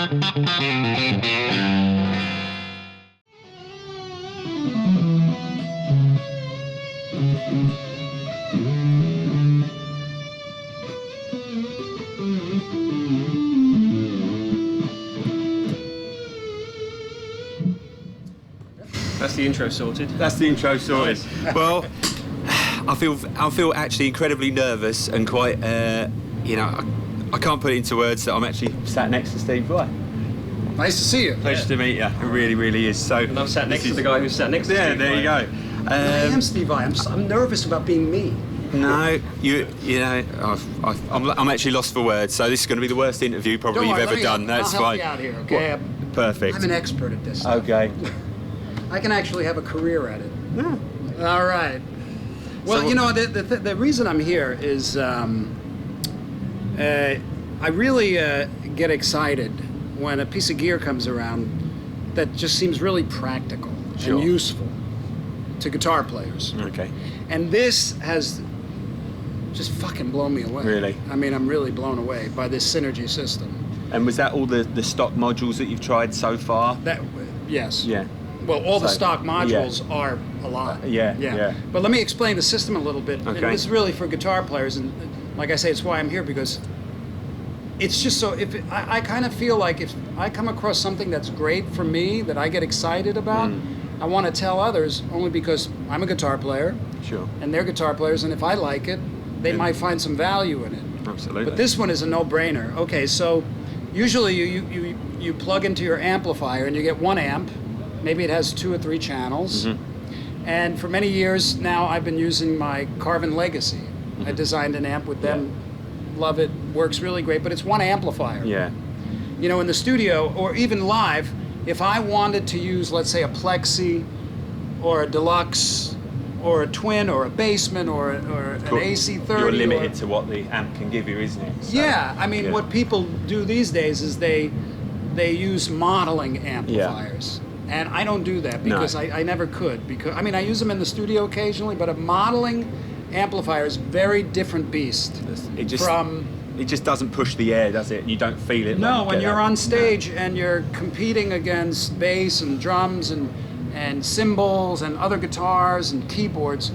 That's the intro sorted. That's the intro sorted. Nice. Well, I feel actually incredibly nervous and quite, you know, I can't put it into words that I'm actually sat next to Steve Vai. Nice to see you. Pleasure to meet you. It really, really is. So, And I'm sat next to the guy who's sat next to yeah, Steve there Vai. you go. I am Steve Vai. I'm nervous about being me. No, you know, I'm actually lost for words. So this is going to be the worst interview probably Don't worry, you've ever done. That's I'll help fine. you out here, okay? Perfect. I'm an expert at this stuff. Okay. I can actually have a career at it. Yeah. All right. Well, So you know, the reason I'm here is I really get excited when a piece of gear comes around that just seems really practical Sure. and useful to guitar players. Okay. And this has just fucking blown me away. Really? I mean, I'm really blown away by this Synergy system. And was that all the stock modules that you've tried so far? That, yes. Yeah. Well, all the So, stock modules are a lot. Yeah. But let me explain the system a little bit. Okay. And this is really for guitar players, and like I say, it's why I'm here, because it's just so. I kind of feel like if I come across something that's great for me, that I get excited about, I want to tell others, only because I'm a guitar player, Sure. and they're guitar players, and if I like it, they might find some value in it. Absolutely. But this one is a no-brainer. Okay, so usually you plug into your amplifier and you get one amp. Maybe it has 2 or 3 channels. And for many years now, I've been using my Carvin Legacy. I designed an amp with them. Love it. Works really great. But it's one amplifier. Yeah. You know, in the studio or even live, if I wanted to use, let's say, a Plexi or a Deluxe or a Twin or a Basement or an AC30. You're limited to what the amp can give you, isn't it? So, yeah, I mean, what people do these days is they use modeling amplifiers. And I don't do that because I never could. Because I mean, I use them in the studio occasionally, but a modeling amplifier is a very different beast It just from... it just doesn't push the air, does it? You don't feel it. No, like when get you're that- on stage and you're competing against bass and drums and cymbals and other guitars and keyboards,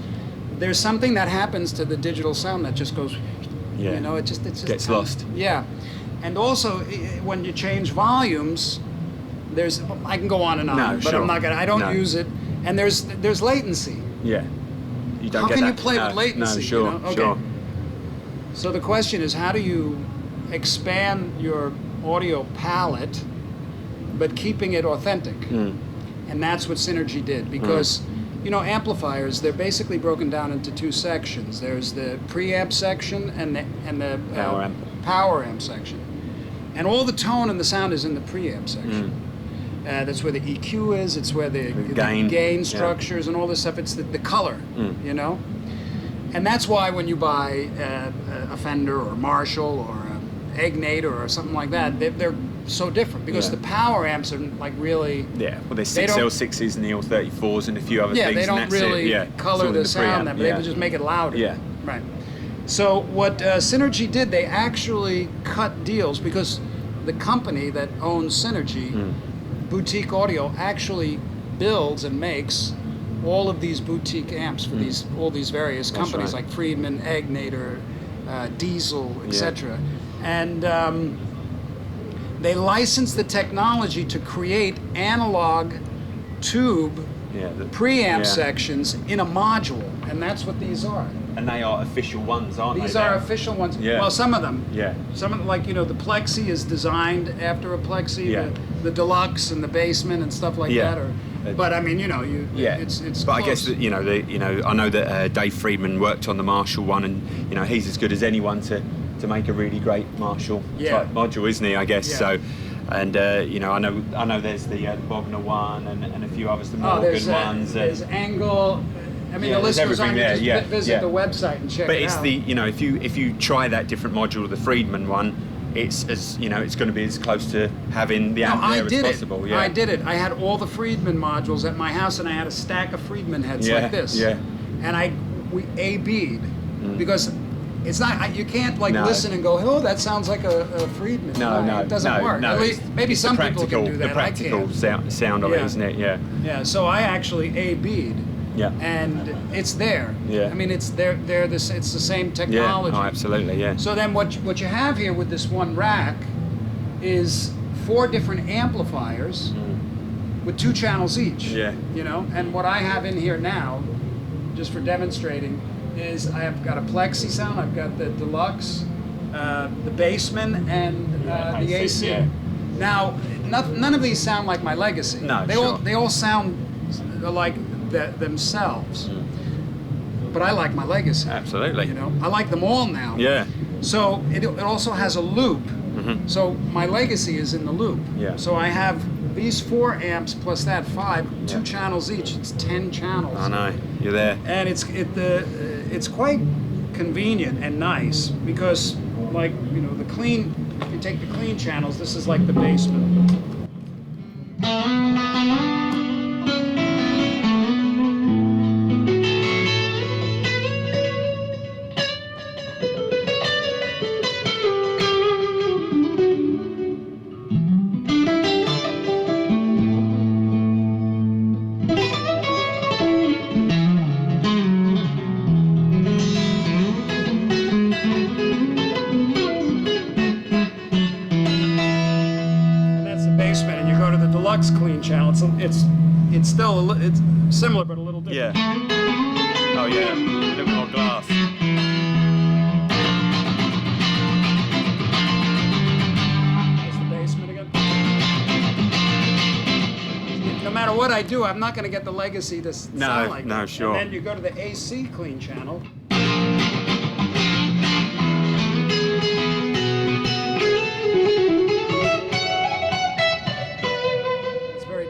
there's something that happens to the digital sound that just goes, Yeah. you know, it just Gets lost. Yeah, and also when you change volumes, I can go on and on, No, but sure. I'm not gonna. I don't No. use it, and there's latency. Yeah. You don't How get can that. you play with latency? No, sure, you know? Okay. sure. So the question is, how do you expand your audio palette, but keeping it authentic? And that's what Synergy did, because you know, amplifiers, they're basically broken down into 2 sections. There's the preamp section and the power amp section. And all the tone and the sound is in the preamp section. That's where the EQ is, it's where the gain structures and all this stuff. It's the color, you know? And that's why when you buy a Fender or a Marshall or an Egnator or something like that, they're so different, because the power amps are like really... Yeah, well there's 6L6s and the L34s and a few other things. they don't and that's really It's color all in the sound, preamp, but they just make it louder. Yeah. Right. So what Synergy did, they actually cut deals, because the company that owns Synergy, Boutique Audio, actually builds and makes all of these boutique amps for all these various companies, right. like Friedman, Egnator, Diesel, etc. And they license the technology to create analog tube preamp sections in a module, and that's what these are. And they are official ones, aren't they? These are official ones. Yeah. Well, some of them. Yeah. Some of them, like, you know, the Plexi is designed after a Plexi. Yeah. The Deluxe and the Basement and stuff like that. But I mean, you know, it's But close. I guess that, I know that Dave Friedman worked on the Marshall one, and you know he's as good as anyone to make a really great Marshall type module, isn't he? I guess so. And I know there's the Bogner one and a few others, the Morgan ones. There's Angle. I mean, the list goes on. You just visit the website and check it out. But it's if you try that different module, the Friedman one, it's as it's going to be as close to having the amp there as possible. Yeah. I did it. I had all the Friedman modules at my house, and I had a stack of Friedman heads like this. Yeah. And we A/B'd because It's not. You can't like No. listen and go, "Oh, that sounds like a Friedman." No, it doesn't work. No. At least maybe It's some the people can do that. The practical I can't. sound of it, Yeah. isn't it? Yeah. Yeah. So I actually A/B'd. Yeah. And it's there. Yeah. I mean, it's there. It's the same Yeah. technology. Oh, absolutely. Yeah. So then, what you have here with this one rack is 4 different amplifiers with 2 channels each. Yeah. You know, and what I have in here now, just for demonstrating, is I have got a plexi sound. I've got the deluxe, the Bassman, and the AC. Yeah. Now, none of these sound like my Legacy. No, they all sound like themselves. But I like my Legacy. Absolutely. You know, I like them all now. Yeah. So it also has a loop. So my Legacy is in the loop. Yeah. So I have these 4 amps plus that 5, 2 Yeah. channels each. It's 10 channels. I know. You're there. And it's quite convenient and nice because, like, you know, if you take the clean channels, this is like the Bassman. Deluxe clean channel. It's still it's similar but a little different. Yeah. Oh yeah. A little more glass. There's the Bassman again. No matter what I do, I'm not going to get the Legacy to sound like that. Sure. And then you go to the AC clean channel.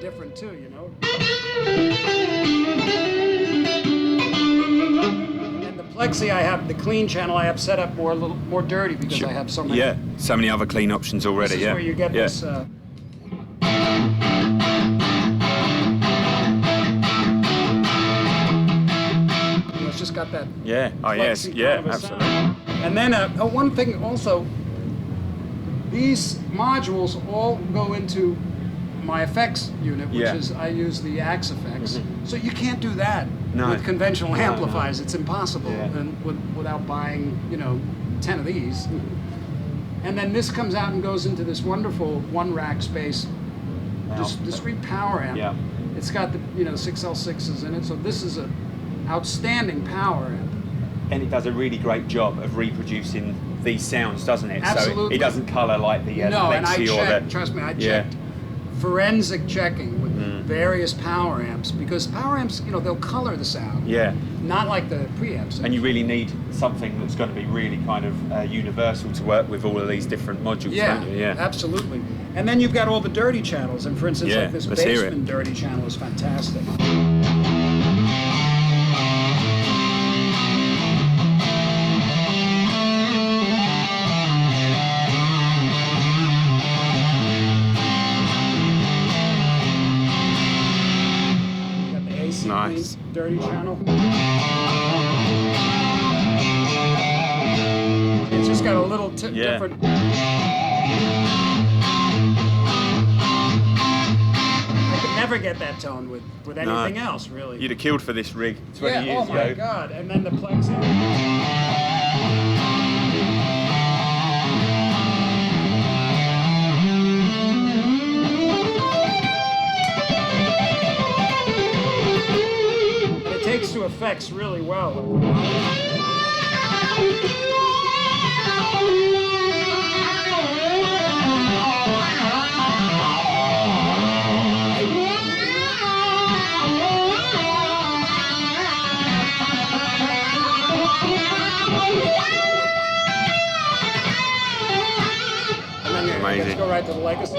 Different too, you know. And the plexi I have, the clean channel I have set up a little more dirty because I have so many. Yeah, so many other clean options already. This is where you get this. It's just got that. Yeah. Oh yes. plexi Yeah. kind of a Absolutely. sound. And then one thing also, these modules all go into my effects unit, which is I use the Axe effects. So you can't do that with conventional amplifiers. It's impossible, and without buying 10 of these. And then this comes out and goes into this wonderful 1 rack space discrete power amp. Yeah. It's got the 6L6s in it, so this is a outstanding power amp. And it does a really great job of reproducing these sounds, doesn't it? Absolutely. So it doesn't colour like the No, and I Lexi or checked, the. trust me, I checked forensic checking with various power amps, because power amps, they'll color the sound. Yeah. Not like the preamps. And you really need something that's going to be really kind of universal to work with all of these different modules, don't you? Yeah, absolutely. And then you've got all the dirty channels, and for instance, like this let's hear Bassman it. dirty channel is fantastic. Nice. Dirty channel. It's just got a little different. I could never get that tone with anything else, really. You'd have killed for this rig 20 years oh my ago. God! And then the plexi. Takes to effects really well. And then let's go right to the Legacy.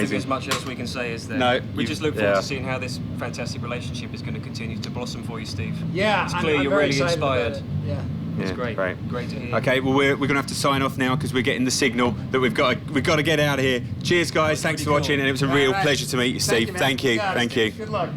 amazing. there's much else we can say, is there? No, We just look forward yeah. to seeing how this fantastic relationship is going to continue to blossom for you, Steve. Yeah, It's clear I'm you're very really excited about inspired. it. Yeah. It's Yeah, great. great. Great to hear. Okay, well we're going to have to sign off now because we're getting the signal that we've got to get out of here. Cheers, guys. Thanks for really watching, cool. and it was a All real right. pleasure to meet you, Steve. man. Thank you. got it, Thank you. Steve. Good luck.